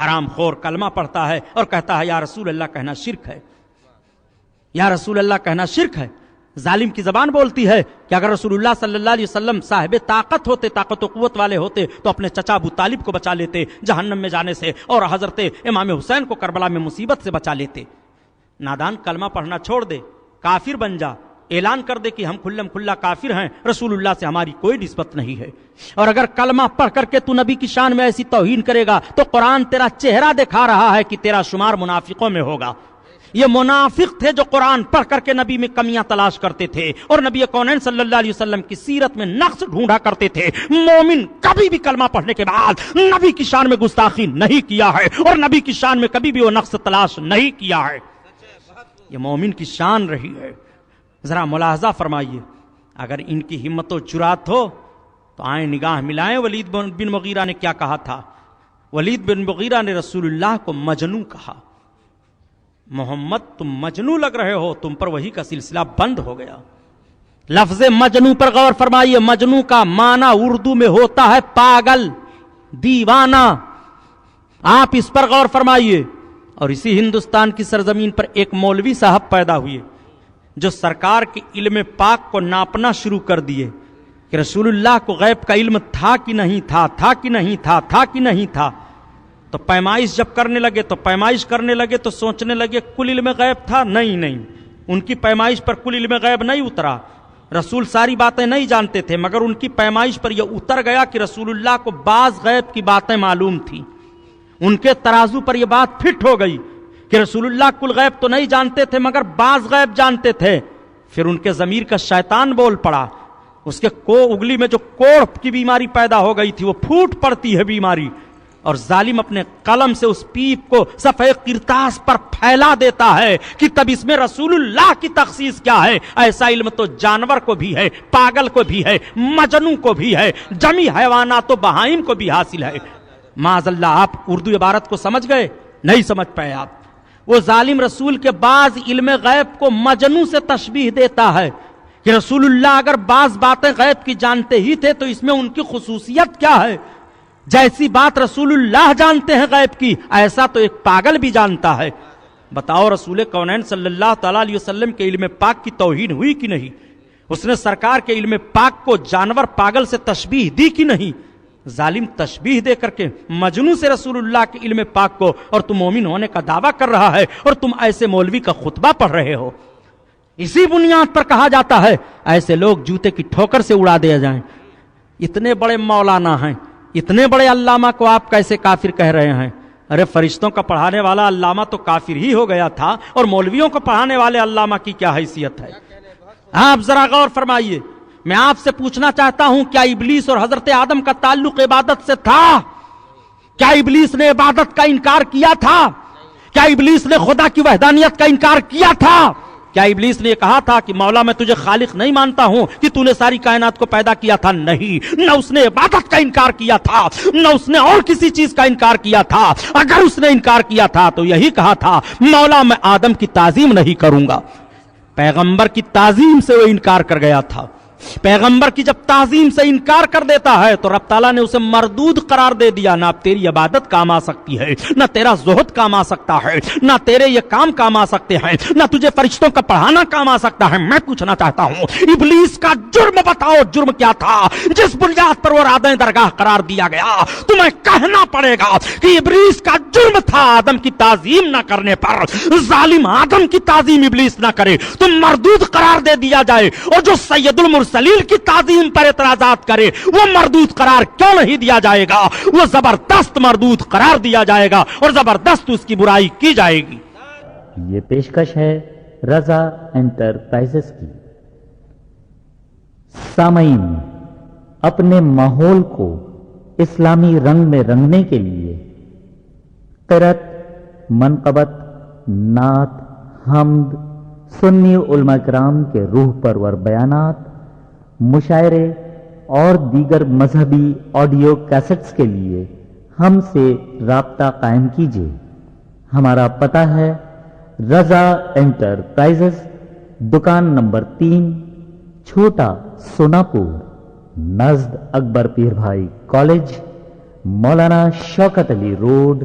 حرام خور کلمہ پڑھتا ہے اور کہتا ہے یا رسول اللہ کہنا شرک ہے، یا رسول اللہ کہنا شرک ہے۔ ظالم کی زبان بولتی ہے کہ اگر رسول اللہ صلی اللہ علیہ وسلم صاحب طاقت ہوتے، طاقت و قوت والے ہوتے تو اپنے چچا ابو طالب کو بچا لیتے جہنم میں جانے سے، اور حضرت امام حسین کو کربلا میں مصیبت سے بچا لیتے۔ نادان کلمہ پڑھنا چھوڑ دے، کافر بن جا، اعلان کر دے کہ ہم کھلم کھلا کافر ہیں، رسول اللہ سے ہماری کوئی نسبت نہیں ہے۔ اور اگر کلمہ پڑھ کر کے تو نبی کی شان میں ایسی توہین کرے گا تو قرآن تیرا چہرہ دکھا رہا ہے کہ تیرا شمار منافقوں میں ہوگا۔ یہ منافق تھے جو قرآن پڑھ کر کے نبی میں کمیاں تلاش کرتے تھے اور نبی کونین صلی اللہ علیہ وسلم کی سیرت میں نقص ڈھونڈا کرتے تھے۔ مومن کبھی بھی کلمہ پڑھنے کے بعد نبی کی شان میں گستاخی نہیں کیا ہے اور نبی کی شان میں کبھی بھی وہ نقص تلاش نہیں کیا ہے۔ یہ مومن کی شان رہی ہے۔ ذرا ملاحظہ فرمائیے، اگر ان کی ہمت و جرات ہو تو آئیں نگاہ ملائیں ولید بن مغیرہ نے کیا کہا تھا۔ ولید بن مغیرہ نے رسول اللہ کو مجنوں کہا۔ محمد تم مجنوں لگ رہے ہو، تم پر وحی کا سلسلہ بند ہو گیا۔ لفظ مجنوں پر غور فرمائیے، مجنوں کا معنی اردو میں ہوتا ہے پاگل، دیوانہ۔ آپ اس پر غور فرمائیے۔ اور اسی ہندوستان کی سرزمین پر ایک مولوی صاحب پیدا ہوئے جو سرکار کے علم پاک کو ناپنا شروع کر دیے کہ رسول اللہ کو غیب کا علم تھا کہ نہیں تھا، تھا کہ نہیں تھا، تھا کہ نہیں تھا۔ تو پیمائش جب کرنے لگے تو سوچنے لگے کل علم غیب تھا، نہیں، ان کی پیمائش پر کل علم غیب نہیں اترا۔ رسول ساری باتیں نہیں جانتے تھے، مگر ان کی پیمائش پر یہ اتر گیا کہ رسول اللہ کو بعض غیب کی باتیں معلوم تھی۔ ان کے ترازو پر یہ بات فٹ ہو گئی کہ رسول اللہ کل غیب تو نہیں جانتے تھے مگر بعض غیب جانتے تھے۔ پھر ان کے ضمیر کا شیطان بول پڑا، اس کے اگلی میں جو کوڑ کی بیماری پیدا ہو گئی تھی وہ پھوٹ پڑتی ہے بیماری، اور ظالم اپنے قلم سے اس پیپ کو صفحہ قرطاس پر پھیلا دیتا ہے کہ تب اس میں رسول اللہ کی تخصیص کیا ہے۔ ایسا علم تو جانور کو بھی ہے، پاگل کو بھی ہے، مجنوں کو بھی ہے، جمی حیوانات و بہائم کو بھی حاصل ہے۔ معاذ اللہ، آپ اردو عبارت کو سمجھ گئے؟ نہیں سمجھ پائے آپ۔ وہ ظالم رسول کے بعض علم غیب کو مجنوں سے تشبیہ دیتا ہے کہ رسول اللہ اگر بعض باتیں غیب کی جانتے ہی تھے تو اس میں ان کی خصوصیت کیا ہے؟ جیسی بات رسول اللہ جانتے ہیں غیب کی، ایسا تو ایک پاگل بھی جانتا ہے۔ بتاؤ رسول کونین صلی اللہ تعالی علیہ وسلم کے علم پاک کی توہین ہوئی کہ نہیں؟ اس نے سرکار کے علم پاک کو جانور پاگل سے تشبیہ دی کہ نہیں؟ ظالم تشبیہ دے کر کے مجنوں سے رسول اللہ کے علم پاک کو، اور تم مومن ہونے کا دعویٰ کر رہا ہے اور تم ایسے مولوی کا خطبہ پڑھ رہے ہو۔ اسی بنیاد پر کہا جاتا ہے ایسے لوگ جوتے کی ٹھوکر سے اڑا دے جائیں۔ اتنے بڑے مولانا ہیں، اتنے بڑے علامہ کو آپ کیسے کافر کہہ رہے ہیں؟ ارے فرشتوں کا پڑھانے والا علامہ تو کافر ہی ہو گیا تھا، اور مولویوں کو پڑھانے والے علامہ کی کیا حیثیت ہے؟ آپ ذرا غور فرمائیے۔ میں آپ سے پوچھنا چاہتا ہوں، کیا ابلیس اور حضرت آدم کا تعلق عبادت سے تھا؟ کیا ابلیس نے عبادت کا انکار کیا تھا؟ کیا ابلیس نے خدا کی وحدانیت کا انکار کیا تھا؟ کیا ابلیس نے یہ کہا تھا کہ مولا میں تجھے خالق نہیں مانتا ہوں کہ تو نے ساری کائنات کو پیدا کیا تھا؟ نہیں، نہ اس نے عبادت کا انکار کیا تھا، نہ اس نے اور کسی چیز کا انکار کیا تھا۔ اگر اس نے انکار کیا تھا تو یہی کہا تھا مولا میں آدم کی تعظیم نہیں کروں گا۔ پیغمبر کی تعظیم سے وہ انکار کر گیا تھا۔ پیغمبر کی جب تعظیم سے انکار کر دیتا ہے تو رب تعالیٰ نے اسے مردود قرار دے دیا۔ نہ تیری عبادت کام آ سکتی ہے، نہ تیرا زہد کام آ سکتا ہے، نہ تیرے یہ کام کام آ سکتے ہیں، نہ تجھے فرشتوں کا پڑھانا کام آ سکتا ہے۔ میں پوچھنا چاہتا ہوں، ابلیس کا جرم بتاؤ، جرم کیا تھا جس بنیاد پر وہ رادیں درگاہ قرار دیا گیا؟ تمہیں کہنا پڑے گا کہ ابلیس کا جرم تھا آدم کی تعظیم نہ کرنے پر۔ ظالم آدم کی تعظیم ابلیس نہ کرے تو مردود قرار دے دیا جائے، اور جو سید المرسلین کی تعظیم پر اعتراضات کرے وہ مردود قرار کیوں نہیں دیا جائے گا؟ وہ زبردست مردود قرار دیا جائے گا اور زبردست اس کی برائی کی جائے گی۔ یہ پیشکش ہے رضا انٹرپرائزز کی۔ سامعین، اپنے ماحول کو اسلامی رنگ میں رنگنے کے لیے قرأت، منقبت، نعت، حمد، سنی علماء کرام کے روح پرور بیانات، مشاعرے اور دیگر مذہبی آڈیو کیسٹس کے لیے ہم سے رابطہ قائم کیجیے۔ ہمارا پتہ ہے رضا انٹرپرائزز، دکان نمبر 3، چھوٹا سوناپور، نزد اکبر پیر بھائی کالج، مولانا شوکت علی روڈ،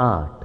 8,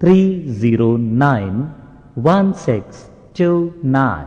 3091629।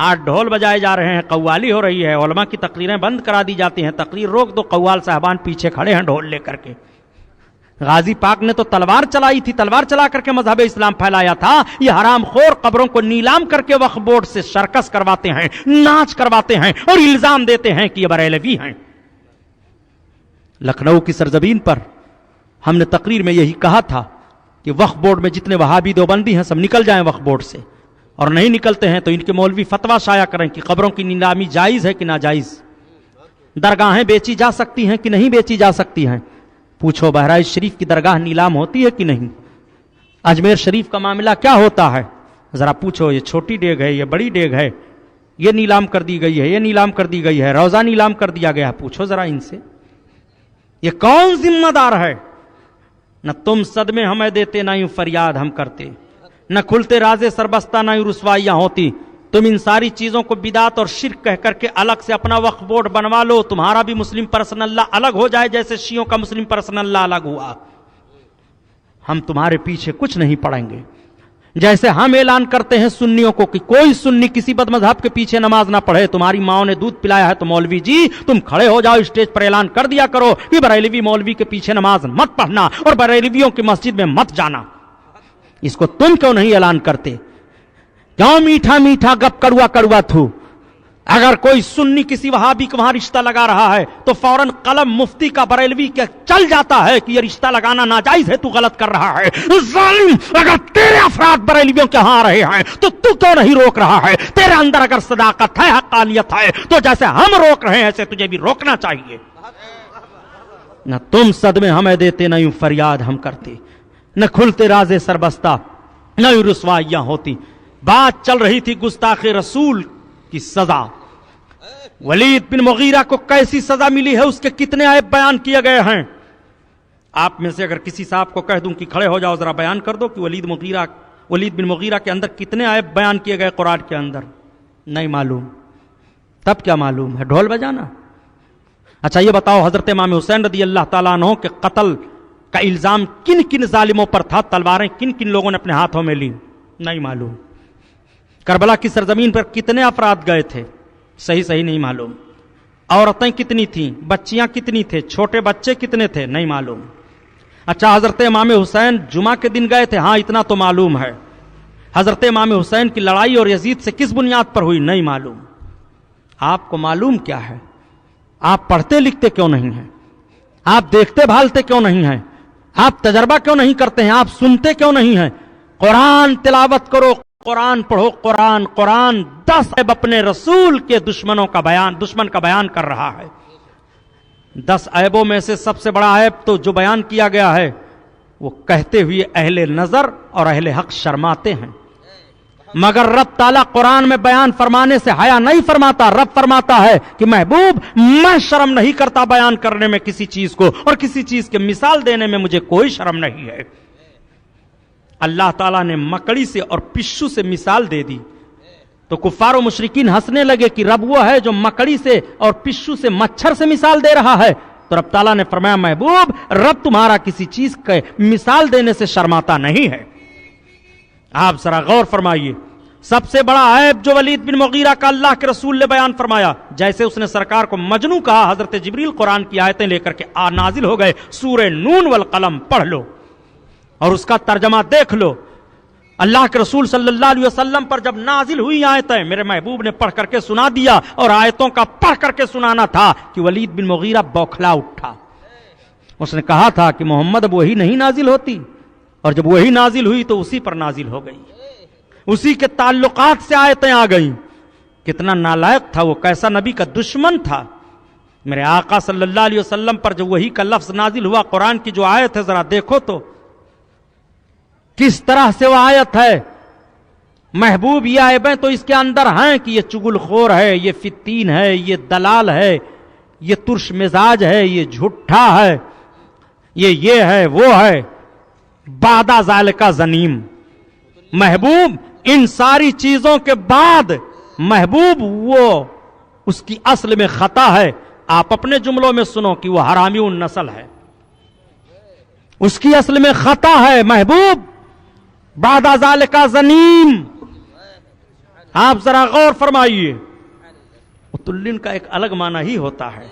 آج ڈھول بجائے جا رہے ہیں، قوالی ہو رہی ہے، علماء کی تقریریں بند کرا دی جاتی ہیں، تقریر روک دو، قوال صاحبان پیچھے کھڑے ہیں ڈھول لے کر کے۔ غازی پاک نے تو تلوار چلائی تھی، تلوار چلا کر کے مذہب اسلام پھیلایا تھا۔ یہ حرام خور قبروں کو نیلام کر کے وقف بورڈ سے شرکس کرواتے ہیں، ناچ کرواتے ہیں اور الزام دیتے ہیں کہ یہ بریلوی ہیں۔ لکھنؤ کی سرزمین پر ہم نے تقریر میں یہی کہا تھا کہ وقف بورڈ میں جتنے وہابی دیوبندی ہیں سب نکل جائیں وقف بورڈ سے، اور نہیں نکلتے ہیں تو ان کے مولوی فتویٰ شائع کریں کہ قبروں کی نیلامی جائز ہے کہ ناجائز، درگاہیں بیچی جا سکتی ہیں کہ نہیں بیچی جا سکتی ہیں۔ پوچھو بہرائچ شریف کی درگاہ نیلام ہوتی ہے کہ نہیں؟ اجمیر شریف کا معاملہ کیا ہوتا ہے؟ ذرا پوچھو، یہ چھوٹی ڈیگ ہے، یہ بڑی ڈیگ ہے، یہ نیلام کر دی گئی ہے، یہ نیلام کر دی گئی ہے، روزہ نیلام کر دیا گیا ہے۔ پوچھو ذرا ان سے، یہ کون ذمہ دار ہے؟ نہ تم صدمے ہمیں دیتے، نہ یوں فریاد ہم کرتے، نہ کھلتے رازے سربستہ، نہ یوں رسوائیاں ہوتی۔ تم ان ساری چیزوں کو بدعت اور شرک کہہ کر کے الگ سے اپنا وقف بورڈ بنوا لو، تمہارا بھی مسلم پرسنل لا الگ ہو جائے جیسے شیعوں کا مسلم پرسنل لا الگ ہوا۔ ہم تمہارے پیچھے کچھ نہیں پڑیں گے۔ جیسے ہم اعلان کرتے ہیں سنیوں کو کہ کوئی سنی کسی بد مذہب کے پیچھے نماز نہ پڑھے، تمہاری ماؤں نے دودھ پلایا ہے تو مولوی جی تم کھڑے ہو جاؤ، اسٹیج پر اعلان کر دیا کرو کہ بریلوی مولوی کے پیچھے نماز مت پڑھنا اور بریلویوں کی مسجد میں مت جانا۔ اس کو تم کیوں نہیں اعلان کرتے؟ کیوں میٹھا میٹھا گپ کڑوا کڑوا تھو؟ اگر کوئی سنی کسی وہابی کو وہاں رشتہ لگا رہا ہے تو فوراً قلم مفتی کا بریلوی کے چل جاتا ہے کہ یہ رشتہ لگانا ناجائز ہے، تو غلط کر رہا ہے۔ ظالم، اگر تیرے افراد بریلویوں کے ہاں آ رہے ہیں تو کیوں نہیں روک رہا ہے؟ تیرے اندر اگر صداقت ہے، حقانیت ہے، تو جیسے ہم روک رہے ہیں ایسے تجھے بھی روکنا چاہیے۔ نہ تم صدمے ہمیں دیتے، نہ یوں فریاد ہم کرتے، نہ کھلتے رازے سربستہ، نہ یوں رسوائیاں ہوتی۔ بات چل رہی تھی گستاخ رسول کی سزا۔ ولید بن مغیرہ کو کیسی سزا ملی ہے، اس کے کتنے عیب بیان کیے گئے ہیں؟ آپ میں سے اگر کسی صاحب کو کہہ دوں کہ کھڑے ہو جاؤ ذرا بیان کر دو کہ ولید بن مغیرہ کے اندر کتنے عیب بیان کیے گئے قرآن کے اندر، نہیں معلوم۔ تب کیا معلوم ہے؟ ڈھول بجانا۔ اچھا یہ بتاؤ، حضرت امام حسین رضی اللہ تعالیٰ عنہ کے قتل کا الزام کن کن ظالموں پر تھا؟ تلواریں کن کن لوگوں نے اپنے ہاتھوں میں لی؟ نہیں معلوم۔ کربلا کی سرزمین پر کتنے افراد گئے تھے؟ صحیح نہیں معلوم۔ عورتیں کتنی تھیں؟ بچیاں کتنی تھے؟ چھوٹے بچے کتنے تھے؟ نہیں معلوم۔ اچھا حضرت امام حسین جمعہ کے دن گئے تھے؟ ہاں اتنا تو معلوم ہے۔ حضرت امام حسین کی لڑائی اور یزید سے کس بنیاد پر ہوئی؟ نہیں معلوم۔ آپ کو معلوم کیا ہے؟ آپ پڑھتے لکھتے کیوں نہیں ہیں؟ آپ دیکھتے بھالتے کیوں نہیں ہیں؟ آپ تجربہ کیوں نہیں کرتے ہیں؟ آپ سنتے کیوں نہیں ہیں؟ قرآن تلاوت کرو، قرآن پڑھو، قرآن 10 عیب اپنے رسول کے دشمن کا بیان کر رہا ہے۔ 10 عیبوں میں سے سب سے بڑا عیب تو جو بیان کیا گیا ہے وہ کہتے ہوئے اہل نظر اور اہل حق شرماتے ہیں، مگر رب تعالیٰ قرآن میں بیان فرمانے سے حیا نہیں فرماتا۔ رب فرماتا ہے کہ محبوب میں شرم نہیں کرتا بیان کرنے میں کسی چیز کو، اور کسی چیز کے مثال دینے میں مجھے کوئی شرم نہیں ہے۔ اللہ تعالیٰ نے مکڑی سے اور پشو سے مثال دے دی تو کفار و مشرکین ہنسنے لگے کہ رب وہ ہے جو مکڑی سے اور پشو سے، مچھر سے مثال دے رہا ہے۔ تو رب تعالیٰ نے فرمایا محبوب رب تمہارا کسی چیز کے مثال دینے سے شرماتا نہیں ہے۔ آپ ذرا غور فرمائیے، سب سے بڑا عیب جو ولید بن مغیرہ کا اللہ کے رسول نے بیان فرمایا، جیسے اس نے سرکار کو مجنوں کہا، حضرت جبریل قرآن کی آیتیں لے کر کے نازل ہو گئے، سورہ نون والقلم پڑھ لو اور اس کا ترجمہ دیکھ لو۔ اللہ کے رسول صلی اللہ علیہ وسلم پر جب نازل ہوئی آیتیں میرے محبوب نے پڑھ کر کے سنا دیا، اور آیتوں کا پڑھ کر کے سنانا تھا کہ ولید بن مغیرہ بوکھلا اٹھا۔ اس نے کہا تھا کہ محمد اب وہی نہیں نازل ہوتی، اور جب وہی نازل ہوئی تو اسی پر نازل ہو گئی، اسی کے تعلقات سے آیتیں آ گئیں۔ کتنا نالائق تھا وہ، کیسا نبی کا دشمن تھا۔ میرے آقا صلی اللہ علیہ وسلم پر جب وہی کا لفظ نازل ہوا، قرآن کی جو آیت ہے ذرا دیکھو تو کس طرح سے وہ آیت ہے۔ محبوب یہ عیبیں تو اس کے اندر ہیں کہ یہ چگل خور ہے، یہ فتین ہے، یہ دلال ہے، یہ ترش مزاج ہے، یہ جھٹا ہے، یہ ہے وہ ہے، بعد ذالک زنیم۔ محبوب ان ساری چیزوں کے بعد محبوب وہ اس کی اصل میں خطا ہے۔ آپ اپنے جملوں میں سنو کہ وہ حرامیون نسل ہے، اس کی اصل میں خطا ہے محبوب، بعد ذالک زنیم۔ آپ ذرا غور فرمائیے. اتلین کا ایک الگ معنی ہی ہوتا ہے.